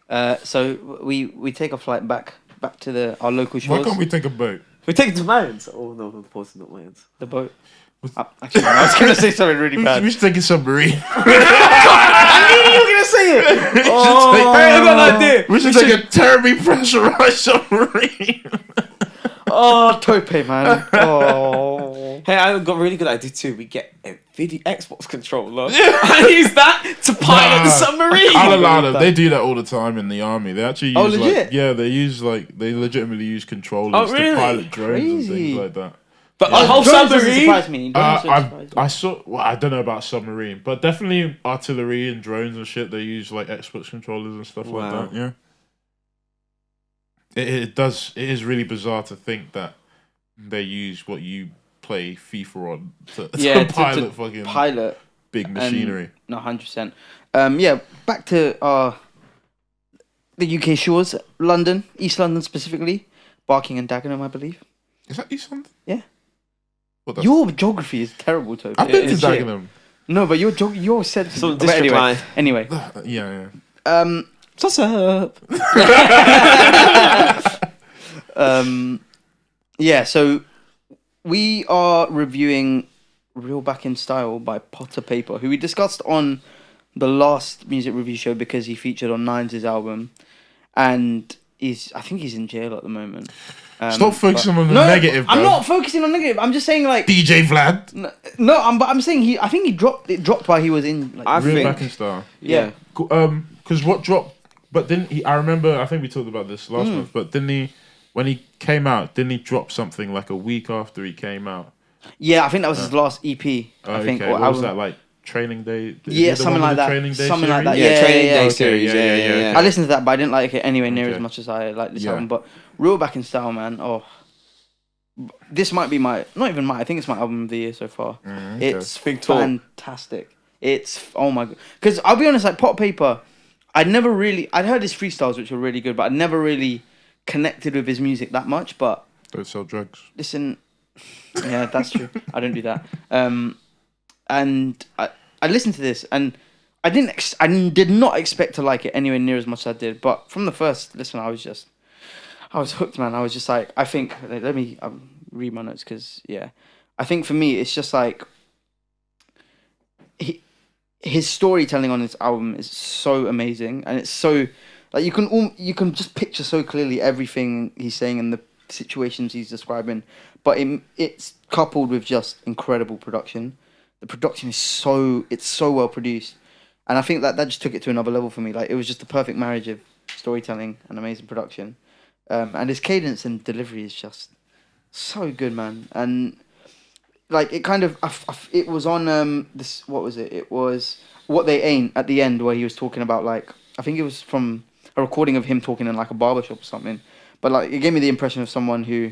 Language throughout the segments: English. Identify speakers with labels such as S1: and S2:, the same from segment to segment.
S1: So we take a flight back to our local
S2: Why
S1: shores.
S2: can't we take a boat?
S3: We take it to Mayans. Oh no, of course not Mayans.
S1: The boat. Actually, no, I was gonna say something really bad.
S2: We should take a submarine.
S3: I knew you were gonna say it. Oh, hey, I got an idea.
S2: We should take a terribly pressurized submarine.
S1: Oh, Tope, man. Oh.
S3: Hey, I got a really good idea too. We get a video Xbox controller and use that to pilot the submarine.
S2: I'll allow them. They do that all the time in the army. They actually use
S1: legit?
S2: they legitimately use controllers to pilot drones and things like that.
S3: But a whole
S1: Drones doesn't
S3: submarine.
S1: surprise me. Drones don't surprise me.
S2: I saw. Well, I don't know about submarine, but definitely artillery and drones and shit. They use like Xbox controllers and stuff like that. Yeah. It does. It is really bizarre to think that they use what you play FIFA on to pilot big machinery.
S1: No, 100%. Yeah, back to the UK shores, London, East London specifically, Barking and Dagenham, I believe.
S2: Is that East London?
S1: Yeah. Your geography is terrible, Toby.
S2: I've been to Dagenham.
S1: No, but your said
S3: Some district line.
S1: Anyway.
S2: Yeah.
S3: What's up?
S1: Yeah, so we are reviewing Real Back in Style by Potter Payper, who we discussed on the last music review show because he featured on Nines' album, and I think he's in jail at the moment.
S2: Stop focusing on the negative, bro.
S1: I'm not focusing on negative. I'm just saying, like,
S2: DJ Vlad.
S1: No, I'm saying I think he dropped while he was in. Like,
S2: Real Back in Style.
S1: Yeah.
S2: Because what dropped? But then I remember. I think we talked about this last month. But didn't he? When he came out, didn't he drop something like a week after he came out?
S1: Yeah, I think that was his last EP. I think.
S2: What was that, like Training Day?
S1: Yeah, something like that. Something like that. Yeah,
S3: Training Day
S1: yeah.
S3: series. Yeah.
S1: I listened to that, but I didn't like it anywhere near as much as I like this album. But Real Back in Style, man. Oh, this might be not even I think it's my album of the year so far. It's fantastic. It's oh my god. Because I'll be honest, like Potter Payper, I'd heard his freestyles which were really good, but I never really connected with his music that much. But
S2: don't sell drugs.
S1: Listen, yeah, that's true. I don't do that. And I listened to this and I did not expect to like it anywhere near as much as I did. But from the first listen, I was hooked, man. I was just like, I think, let me read my notes because, yeah. I think for me, it's just like, his storytelling on this album is so amazing. And it's so, like, you can just picture so clearly everything he's saying and the situations he's describing. But it's coupled with just incredible production. The production is so well produced. And I think that just took it to another level for me. Like, it was just the perfect marriage of storytelling and amazing production. And his cadence and delivery is just so good, man. And like it kind of, it was on this. What was it? It was What They Ain't at the end, where he was talking about, like, I think it was from a recording of him talking in like a barbershop or something. But like it gave me the impression of someone who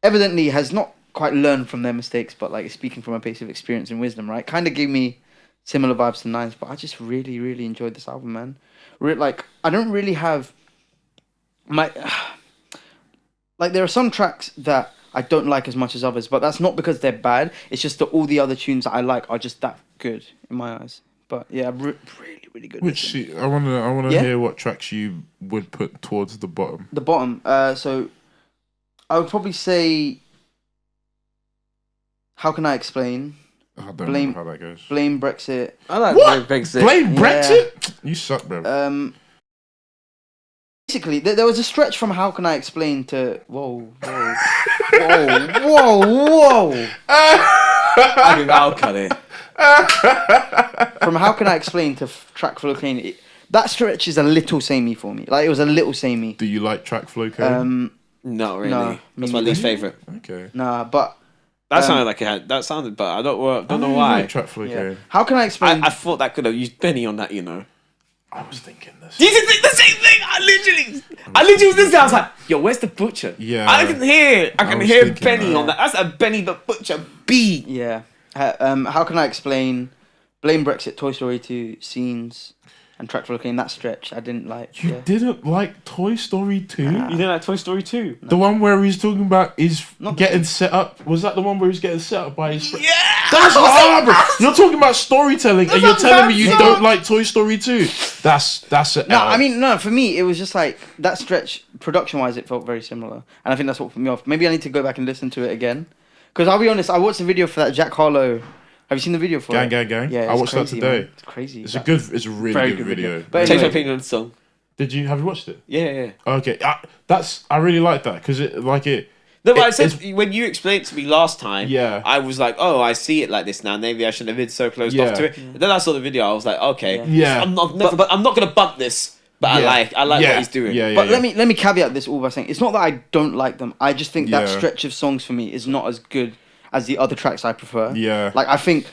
S1: evidently has not quite learned from their mistakes, but like speaking from a place of experience and wisdom. Right? Kind of gave me similar vibes to Nines, but I just really, really enjoyed this album, man. Like I don't really have my. Like, there are some tracks that I don't like as much as others, but that's not because they're bad. It's just that all the other tunes that I like are just that good in my eyes. But yeah, really, really good.
S2: I wanna hear what tracks you would put towards the bottom.
S1: The bottom. So I would probably say, How Can I Explain?
S2: I don't know how that goes.
S1: Blame Brexit.
S3: I like
S2: what?
S3: Blame Brexit.
S2: Blame Brexit? You suck, bro.
S1: Basically, there was a stretch from How Can I Explain to whoa.
S3: I'll cut it.
S1: From How Can I Explain to Track Flow Cane, that stretch is a little samey for me. Like, it was a little samey.
S2: Do you like Track Flow Cane?
S3: Not really.
S1: No,
S3: that's my least favorite.
S2: Okay.
S1: Nah, but
S3: that sounded like it had. That sounded, but I don't know why.
S2: Like Track Flow Cane.
S1: How Can I Explain?
S3: I thought that could have used Benny on that, you know.
S2: I was thinking this.
S3: You did think the same thing. I literally was listening. I was like, "Yo, where's the butcher?"
S2: Yeah.
S3: I can hear Benny on that. That's a Benny the Butcher beat.
S1: Yeah. How Can I Explain? Blame Brexit, Toy Story 2, Scenes, and Track Flow Cane. That stretch I didn't like.
S2: You didn't like Toy Story 2?
S3: You didn't like Toy Story 2?
S2: The one where he's talking about getting set up. Was that the one where he's getting set up by his friend?
S3: Yeah.
S2: That's hard, bro. You're talking about storytelling, and you're telling me you
S1: bad,
S2: don't like Toy Story 2. That's it.
S1: No, I mean, no, for me, it was just like, that stretch, production-wise, it felt very similar. And I think that's what put me off. Maybe I need to go back and listen to it again. Because I'll be honest, I watched the video for that Jack Harlow. Have you seen the video for it?
S2: Gang.
S1: Yeah,
S2: I
S1: it's
S2: watched
S1: crazy,
S2: that today.
S1: man. It's crazy.
S2: It's a really
S1: Very
S2: good
S1: good
S2: video.
S1: video. But
S3: Change my
S1: anyway.
S3: opinion on the song.
S2: Have you watched it?
S3: Yeah.
S2: Okay, I really like that because it.
S3: No, but I
S2: It's-
S3: said when you explained it to me last time,
S2: Yeah.
S3: I was like, oh, I see it like this now. Maybe I shouldn't have been so closed
S2: Yeah.
S3: off to it. And then I saw the video. I was like, okay,
S2: Yeah.
S3: I'm not gonna bump this, but I like what he's doing.
S2: Yeah,
S1: But let me caveat this all by saying, it's not that I don't like them. I just think that
S2: Yeah.
S1: stretch of songs for me is not as good as the other tracks I prefer.
S2: Yeah.
S1: Like, I think,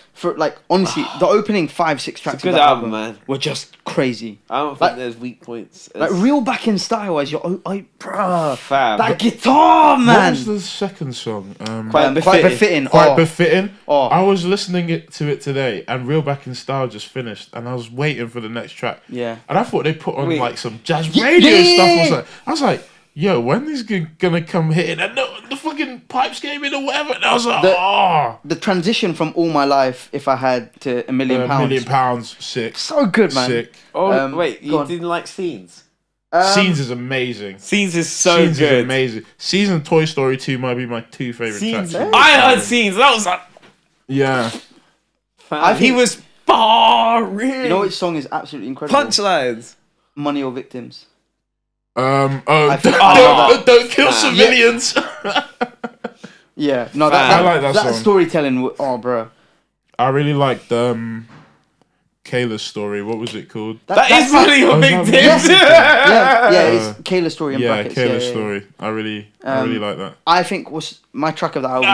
S1: honestly, the opening 5-6 tracks
S3: good
S1: of that
S3: album,
S1: album,
S3: man.
S1: were just crazy.
S3: I don't think
S1: Like-
S3: there's weak points.
S1: Like, real back in style as bruh.
S3: Fam.
S1: That guitar,
S2: What
S1: man.
S2: was the second song?
S3: Quite
S1: Quite
S3: befitting.
S1: befitting.
S2: Quite
S1: Oh.
S2: befitting.
S1: Oh.
S2: I was listening to it today, and Real Back in Style just finished, and I was waiting for the next track.
S1: Yeah.
S2: And I thought they put on
S3: Wait.
S2: like some jazz radio
S1: yeah.
S2: stuff. I was like, yo, when is gonna come hitting? And the fucking pipes came in or whatever. And I was like,
S1: The transition from All My Life, if I had, to a million pounds.
S2: £1,000,000, sick,
S1: So good, man.
S2: sick.
S3: Oh wait,
S1: go
S3: you
S1: on.
S3: didn't like Scenes?
S2: Scenes is amazing.
S3: Scenes is so
S2: Scenes
S3: good.
S2: is amazing. Scenes and Toy Story 2 might be my two favorite
S3: Scenes.
S2: tracks.
S3: I heard Scenes. That was like,
S2: Yeah.
S1: I
S3: he
S1: think-
S3: was barring.
S1: You know which song is absolutely incredible?
S3: Punchlines.
S1: Money or Victims.
S2: Don't kill
S3: Fam.
S2: civilians.
S1: Yeah. No,
S3: I
S2: like that song.
S1: storytelling. Bro.
S2: I really liked Kayla's story. What was it called?
S3: That is Money or
S2: Oh,
S3: Victims.
S2: is
S1: Yeah, it's Kayla's story in
S2: Yeah,
S1: brackets.
S2: Kayla's
S1: yeah.
S2: story. I really like that.
S1: I think was my track of the album.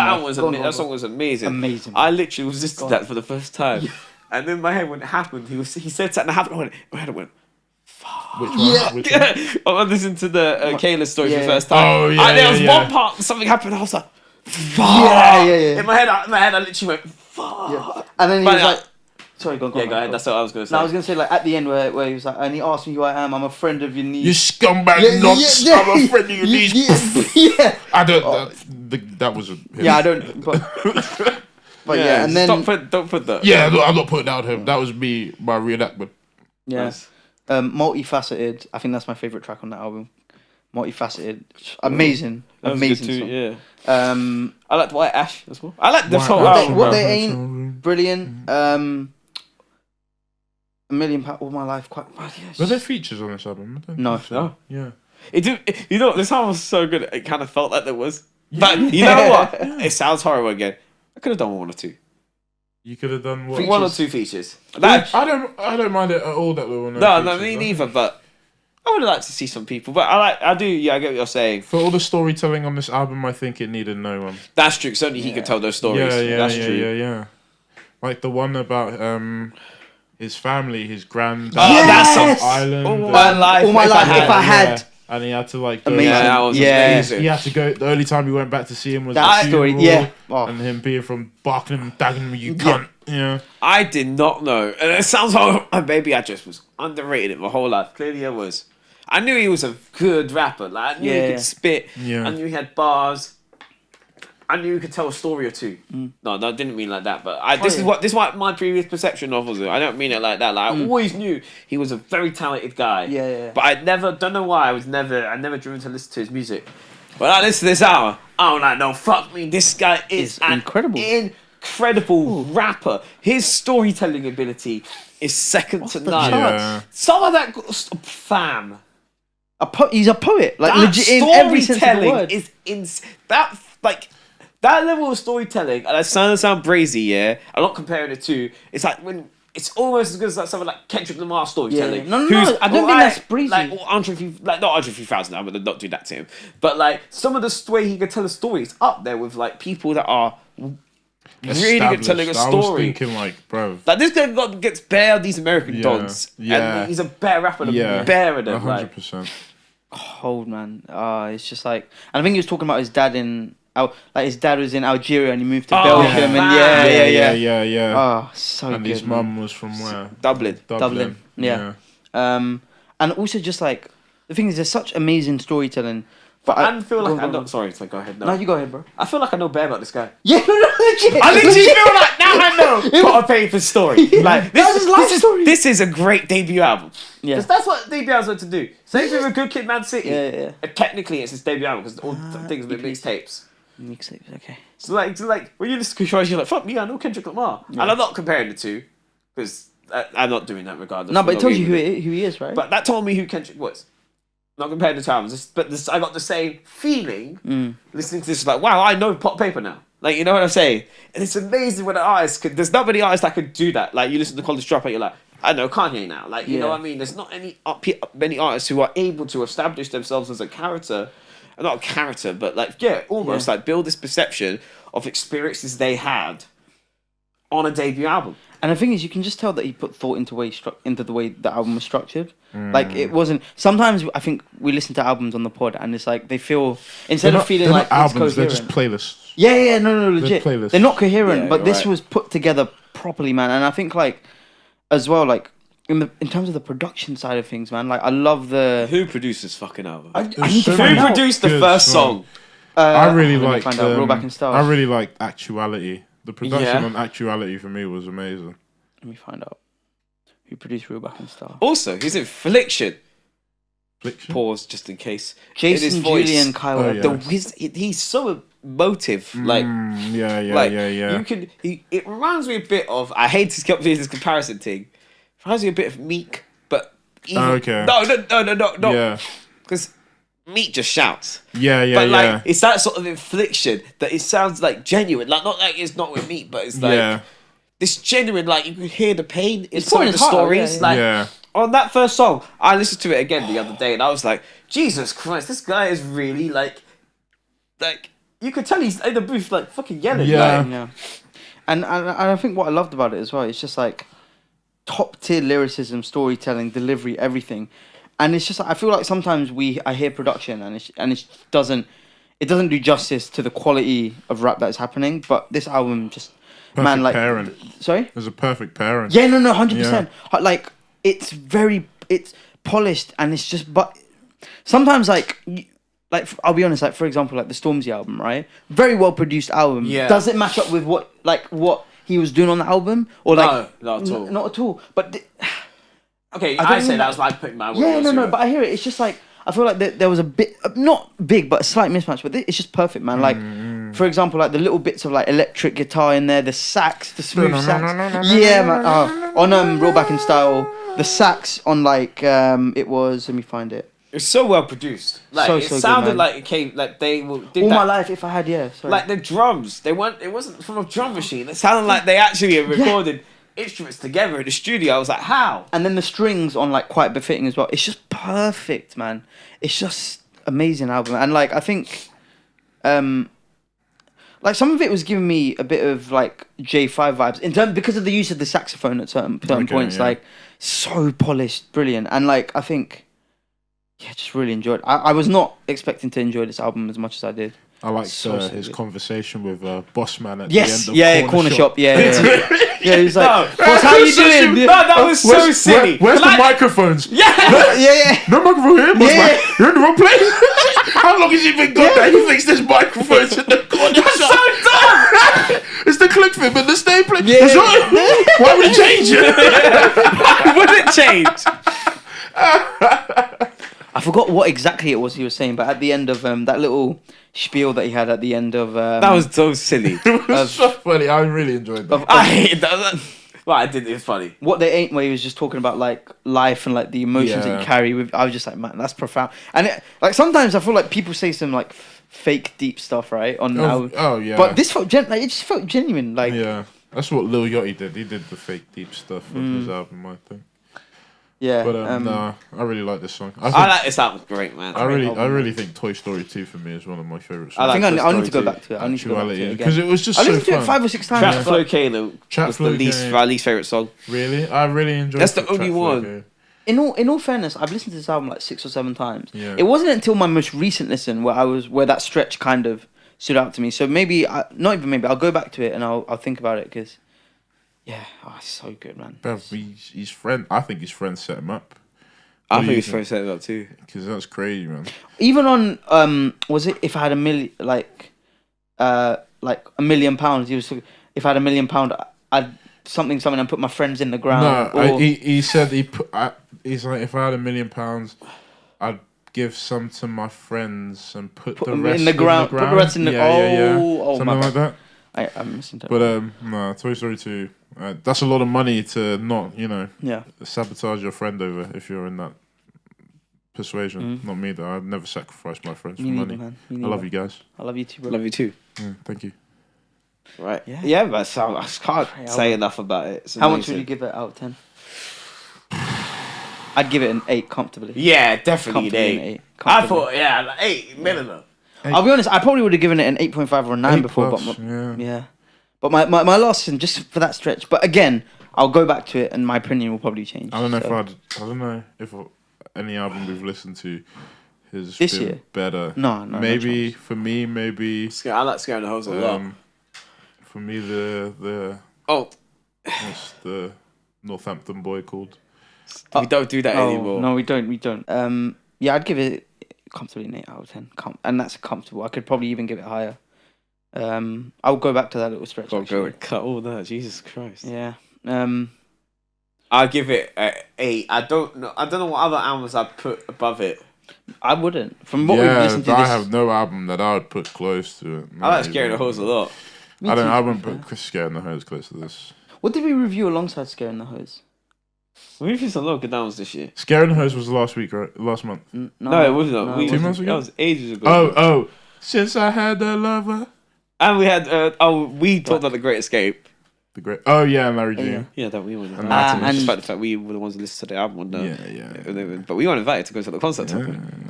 S3: That song was amazing.
S1: Amazing.
S3: I literally was listening to that for the first time. And then my head, when it happened, he said something happened. My head went,
S2: Which one?
S1: Yeah.
S2: Which one?
S3: I listened to the Kayla story for the
S1: Yeah.
S3: first time.
S2: Oh, yeah,
S3: And there was
S2: yeah,
S3: one
S2: yeah.
S3: part, something happened, I was like, fuck.
S1: Yeah.
S3: In my head, I literally went, fuck.
S1: Yeah. And then he
S3: But
S1: was
S3: I-
S1: like, sorry, go on.
S3: Yeah, go ahead. That's what I was going to say.
S1: No, I was gonna say like at the end where he was like, and he asked me who I am. I'm a friend of your
S2: You
S1: niece.
S2: scumbag nonce. I'm a friend of your niece.
S1: Yeah.
S2: I don't. That was a.
S1: Yeah, I don't. But yeah, and then
S3: Don't put that.
S2: Yeah, I'm not putting down him. That was me, my reenactment.
S1: yeah,
S3: Nice.
S1: Multifaceted. I think that's my favorite track on that album. Multifaceted, amazing,
S3: That was good
S1: amazing
S3: too,
S1: song.
S3: yeah. I like White Ash as well. I like this
S2: White
S3: whole
S2: Ash
S3: album.
S1: what they
S2: Rabbit
S1: ain't-
S2: Showroom.
S1: Brilliant. A million pounds all my life. Quite.
S2: Were there features on this album? I don't
S1: No.
S2: think so.
S3: No.
S2: Yeah.
S3: You know, this album was so good. It kind of felt like there was. But you know what? It sounds horrible again. I could have done one or two.
S2: You could have done what?
S3: One or two features. That,
S2: I don't mind it at all that there were
S3: no,
S2: features,
S3: me
S2: though.
S3: neither. But I would like to see some people. But I do. Yeah, I get what you're saying.
S2: For all the storytelling on this album, I think it needed no one.
S3: That's true. 'Cause only he could tell those stories.
S2: Yeah,
S3: That's true.
S2: yeah. Like the one about his family, his granddad,
S3: Yes!
S2: on Island,
S3: All my life.
S1: All my life, if I had.
S2: yeah. And he had to like go
S1: Amazing.
S3: Yeah,
S2: back-
S3: that was
S1: Yeah.
S3: amazing.
S2: He had to go. The only time he went back to see him was
S1: That
S2: the
S1: story,
S2: funeral,
S1: yeah. Oh.
S2: and him being from Barking, dagging you cunt. Yeah.
S3: I did not know, and it sounds like maybe I just was underrated it my whole life. Clearly, I was. I knew he was a good rapper. Like I knew he
S1: Yeah.
S3: could spit.
S2: Yeah.
S3: I knew he had bars. I knew he could tell a story or two. No, I didn't mean like that. But this is
S1: yeah.
S3: this is what my previous perception of was. I don't mean it like that. Like I always knew he was a very talented guy.
S1: Yeah.
S3: But I don't know why I never driven to listen to his music. But I listen to this album. I was like, no, fuck me. This guy is
S1: It's incredible.
S3: Incredible rapper. His storytelling ability is second to
S1: the
S3: none.
S1: charts?
S2: Yeah.
S3: Some of that fam.
S1: He's a poet, like
S3: That
S1: legit in every sense of the
S3: storytelling
S1: word.
S3: is that level of storytelling. And I sound brazy, yeah. I'm not comparing it to. It's like when. It's almost as good as like something like Kendrick Lamar storytelling.
S1: Yeah. No, I don't think that's breezy.
S3: Like, or Andre 3000, I would not do that to him. But like some of the way he could tell a story is up there with like people that are really good at telling a
S2: Established. I was
S3: story.
S2: thinking like, bro.
S3: Like this guy gets bare of these American
S2: Yeah,
S3: dons,
S2: yeah.
S3: and he's a better rapper than
S2: Yeah.
S3: bare than like.
S2: 100%.
S1: Hold man, it's just like, and I think he was talking about his dad like his dad was in Algeria and he moved to Belgium and
S3: man.
S2: Yeah.
S1: Oh, so
S2: And
S1: good.
S2: his
S1: man.
S2: mum was from where?
S1: Dublin. Yeah. And also just like the thing is, there's such amazing storytelling But
S3: I feel like
S1: go
S3: I
S1: on,
S3: know.
S1: go on.
S3: Sorry, so go ahead. No,
S1: No, you go ahead, bro.
S3: I feel like I know bare about this guy.
S1: Yeah, no, legit.
S3: I literally feel like now I know Potter Payper's story. Like
S1: That was his life story.
S3: This is a great debut album.
S1: Yeah.
S3: Because that's what debut albums are to do. Same thing with Good Kid, Mad City.
S1: Yeah.
S3: Technically, it's his debut album because all things with
S1: EPs.
S3: mixtapes.
S1: Mixtapes, okay.
S3: So like when you listen to Kushai, you're like, fuck me, I know Kendrick Lamar, and I'm not comparing the two because I'm not doing that regardless.
S1: No,
S3: I'm
S1: but it
S3: not
S1: tells you
S3: agreeing
S1: who
S3: with
S1: he is, right?
S3: But that told me who Kendrick was. Not compared to albums, but I got the same feeling listening to this. Like, wow, I know Potter Payper now. Like, you know what I'm saying? And it's amazing when an artist could. There's not many artists that could do that. Like, you listen to College Dropout, you're like, I know Kanye now. Like, you know what I mean? There's not many artists who are able to establish themselves as a character. Not a character, but like, almost like build this perception of experiences they had on a debut album.
S1: And the thing is, you can just tell that he put thought into the way the album was structured. Like, it wasn't. Sometimes I think we listen to albums on the pod, and it's like they feel instead of feeling like
S2: albums,
S1: it's
S2: they're
S1: coherent.
S2: just playlists.
S1: Yeah, no, legit.
S2: playlists.
S1: They're not coherent,
S3: Yeah,
S1: but
S3: you're
S1: this
S3: right.
S1: was put together properly, man. And I think like, as well, like in terms of the production side of things, man. Like, I love the.
S3: Who produced this fucking album?
S1: I need to
S2: so
S1: find
S3: Who
S1: out.
S3: produced the
S2: Good
S3: first
S2: song.
S3: song?
S2: I really
S1: let me
S2: like.
S1: find out. Roll Back in Style.
S2: I really like Actuality. The production
S3: Yeah.
S2: on Actuality for me was amazing.
S1: Let me find out. Who produced Real Back in Style?
S3: Also, he's in Affliction.
S2: Fiction?
S3: Pause, just in case. In
S1: Jason,
S3: his voice.
S1: Julian, Kyle.
S2: Oh, yeah.
S3: He's so emotive. Like,
S2: Yeah.
S3: you can. It reminds me a bit of. I hate to keep doing this comparison thing. It reminds me a bit of Meek, but even,
S2: Okay.
S3: No.
S2: Yeah.
S3: Because Meek just shouts.
S2: Yeah.
S3: But like, it's that sort of infliction that it sounds like genuine. Like, not like it's not with Meek, but it's like
S2: Yeah.
S3: this genuine. Like, you can hear the pain in
S1: It's
S3: some
S1: pouring
S3: of the
S1: his heart out,
S3: stories.
S1: yeah.
S3: Like,
S2: Yeah.
S3: on that first song, I listened to it again the other day, and I was like, Jesus Christ, this guy is really like you could tell he's in the booth like fucking yelling.
S2: Yeah.
S3: Like,
S1: Yeah. And I think what I loved about it as well, it's just like top tier lyricism, storytelling, delivery, everything. And it's just I feel like sometimes I hear production and it doesn't do justice to the quality of rap that's happening. But this album just
S2: Perfect
S1: like
S2: pairing.
S1: sorry.
S2: There's a perfect pairing.
S1: Yeah, no, 100%. Like it's polished and it's just but sometimes like I'll be honest, like for example, like the Stormzy album, right? Very well produced album.
S3: Yeah.
S1: Does it match up with what he was doing on the album or like
S3: No, not at all.
S1: not at all. But
S3: okay,
S1: I
S3: I
S1: don't
S3: say
S1: mean
S3: that was like putting my
S1: yeah, no, but I hear it. It's just like I feel like there was a bit not big, but a slight mismatch. But it's just perfect, man. Like for example, like the little bits of like electric guitar in there, the sax, the smooth sax. Yeah, man. On Roll Back in Style, the sax on like it was. Let me find it.
S3: It's so well produced. Like
S1: So
S3: it
S1: good,
S3: sounded
S1: man.
S3: like it came like they did
S1: All
S3: that.
S1: my life, if I had, yeah. Sorry.
S3: Like the drums, it wasn't from a drum machine. It sounded like they actually had recorded instruments together in the studio. I was like, how?
S1: And then the strings on like quite befitting as well. It's just perfect, man. It's just amazing album. And like I think like some of it was giving me a bit of like J5 vibes because of the use of the saxophone at certain points.
S2: yeah.
S1: Like so polished, brilliant. And like I think just really enjoyed. I was not expecting to enjoy this album as much as I did.
S2: I liked
S1: So
S2: his
S1: good.
S2: conversation with Bossman at
S1: Yes,
S2: the end of
S1: corner shop. Yeah. Yeah, he was like,
S3: No.
S1: "Boss, how you doing?"
S3: No, that was so silly.
S2: Where's the
S3: Like-
S2: microphones?
S1: Yeah.
S2: No microphone here, Bossman.
S1: Yeah.
S2: You're in the wrong place. How long has he been gone that he thinks there's microphones in the corner shop?
S3: So dumb.
S2: It's the click film and the stapling.
S1: Yeah.
S2: It's not- Why would he change it?
S3: It wouldn't change.
S1: I forgot what exactly it was he was saying, but at the end of that little spiel that he had at the end of
S3: That was so silly.
S2: It was so funny. I really enjoyed that.
S3: I hated that. Well, I did. It was funny.
S1: What They Ain't, where he was just talking about like life and like the emotions that
S2: Yeah.
S1: you carry with. I was just like, man, that's profound. And like sometimes I feel like people say some like fake deep stuff, right?
S2: Oh yeah.
S1: But this felt it just felt genuine. Like
S2: Yeah, that's what Lil Yachty did. He did the fake deep stuff on his album, I think.
S1: yeah.
S2: But nah, I really like this song.
S3: I like this album. Great, man.
S2: I really think Toy Story 2 for me is one of my favorite
S3: I
S1: I
S2: songs.
S1: think
S3: like Toy
S1: I need to go
S3: Story
S1: back to it. I need to go back to it
S2: because
S1: again.
S2: it was just
S1: I
S2: so
S1: listened to
S2: fun.
S1: it 5 or 6 times.
S3: Trap
S1: but-
S3: Flow Kalo
S2: Trap
S3: was
S2: Flow
S3: the least
S2: K.
S3: my least favorite song.
S2: Really, I really enjoyed.
S3: That's the
S2: Trap
S3: only
S2: Flow
S3: one.
S2: K.
S1: In all fairness, I've listened to this album like 6 or 7 times.
S2: Yeah.
S1: It wasn't until my most recent listen where that stretch kind of stood out to me. So maybe not even maybe I'll go back to it and I'll think about it because it's so good, man.
S2: Bruv, his friend. I think his friend set him up.
S3: I
S2: What do
S3: think
S2: you
S3: it's supposed to set it up too.
S2: Because that's crazy, man.
S1: Even on was it if I had a million like £1 million? He was if I had £1 million, I'd something and put my friends in the ground.
S2: No,
S1: or,
S2: he said he's like, if I had £1 million, I'd give some to my friends and put the
S1: them
S2: rest
S1: in the ground.
S2: in the
S1: Put
S2: ground.
S1: the rest in the
S2: yeah.
S1: oh my
S2: Something like
S1: bad.
S2: that.
S1: I'm missing that.
S2: But no, Toy Story 2. That's a lot of money to not,
S1: yeah.
S2: sabotage your friend over if you're in that persuasion. Not me though. I'd never sacrifice my friends for money.
S1: Man.
S2: I love you guys.
S1: I love you too, bro.
S3: Love you too.
S2: Thank you.
S3: Right.
S1: Yeah.
S3: Yeah, but I can't say enough about it. It's
S1: How much
S3: amazing.
S1: would you give it out of 10? I'd give it an 8 comfortably.
S3: Yeah, definitely an
S1: Comfortably
S3: 8. I
S1: comfortably.
S3: thought, like 8 minimum.
S1: I'll be honest, I probably would have given it an 8.5 or a 9 before,
S2: plus,
S1: but yeah. But my last season, just for that stretch. But again, I'll go back to it, and my opinion will probably change.
S2: I don't know if any album we've listened to has
S1: This
S2: been
S1: year?
S2: better.
S1: No,
S2: maybe
S1: no chance.
S2: for me,
S3: I like Scaring the Hose a lot.
S2: for me the
S3: Oh,
S2: what's the Northampton boy called?
S3: we don't do that anymore.
S1: No, we don't. Yeah, I'd give it comfortably an 8 out of 10. And that's comfortable. I could probably even give it higher. I'll go back to that little stretch.
S3: Got to go
S1: actually.
S3: and cut all that. Jesus Christ.
S1: Yeah.
S3: I'll give it an 8. I don't know what other albums I'd put above it.
S1: I wouldn't. From what we've listened to,
S2: I
S1: this,
S2: have no album that I would put close to it.
S3: I like Scaring the Hose a lot.
S2: I wouldn't put Chris Scaring the Hose close to this.
S1: What did we review alongside Scaring the Hose?
S3: We've seen a lot of good albums this year.
S2: Scaring the Hose was last week, right? Last month.
S3: No, it wasn't.
S1: No,
S3: We-
S2: 2 months ago?
S3: That was ages ago.
S2: Oh, since I had a lover.
S3: And we had we talked about The Great Escape.
S2: The great. Oh yeah, Larry
S1: Yeah.
S2: June.
S3: Yeah, that we were invited.
S2: Martin.
S3: And despite the fact we were the ones who listened to the album.
S2: Yeah.
S3: But we weren't invited to go to the concert.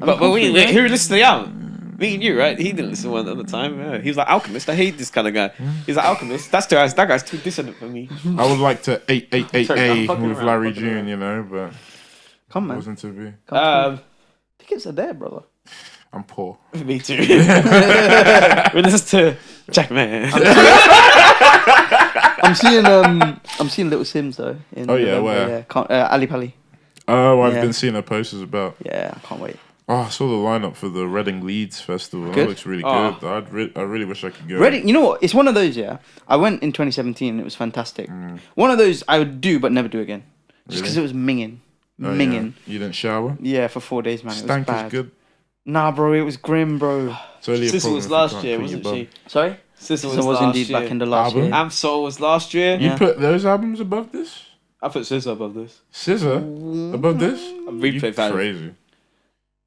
S3: But who listened to the album? Me and you, right? He didn't listen one at the time. Yeah. He was like Alchemist. I hate this kind of guy. He's like Alchemist. That guy's too dissonant for me.
S2: I would like to 888
S3: Sorry, I'm
S2: A
S3: fucking
S2: with
S3: around,
S2: Larry
S3: fucking
S2: June,
S3: around.
S2: but
S1: Come
S2: it
S1: man.
S2: wasn't to be.
S1: Tickets are there, brother.
S2: I'm poor.
S3: Me too. We listen to Jackman.
S1: I'm seeing Little Sims though. In November,
S2: where?
S1: Yeah. Ali Pali.
S2: Oh, I've
S1: Yeah.
S2: been seeing her posters about.
S1: Yeah, I can't wait.
S2: Oh, I saw the lineup for the Reading Leeds Festival. That
S1: Good.
S2: looks really
S3: Oh.
S2: good. I really wish I could go.
S1: Reading, you know what? It's one of those. Yeah, I went in 2017. And it was fantastic. One of those I would do but never do again, just because
S2: Really?
S1: it was minging,
S2: Oh,
S1: minging.
S2: Yeah. You didn't shower?
S1: Yeah, for 4 days, man. It
S2: Stank
S1: was bad.
S2: is good.
S1: Nah, bro, it was grim, bro.
S2: It's only a
S3: Sister
S2: problem
S3: was
S2: if you
S3: last
S2: can't
S3: year,
S2: clean
S3: wasn't
S2: your
S3: she?
S2: bum.
S1: Sorry,
S3: Sister
S1: so
S3: was
S1: was
S3: last
S1: indeed
S3: year.
S1: back in the last
S2: Album?
S1: year.
S3: Amsoul was last year.
S2: You
S1: Yeah.
S2: put those albums above this?
S3: I put Sister above this.
S2: Scissor above this?
S3: Replay
S2: You
S3: value.
S2: crazy.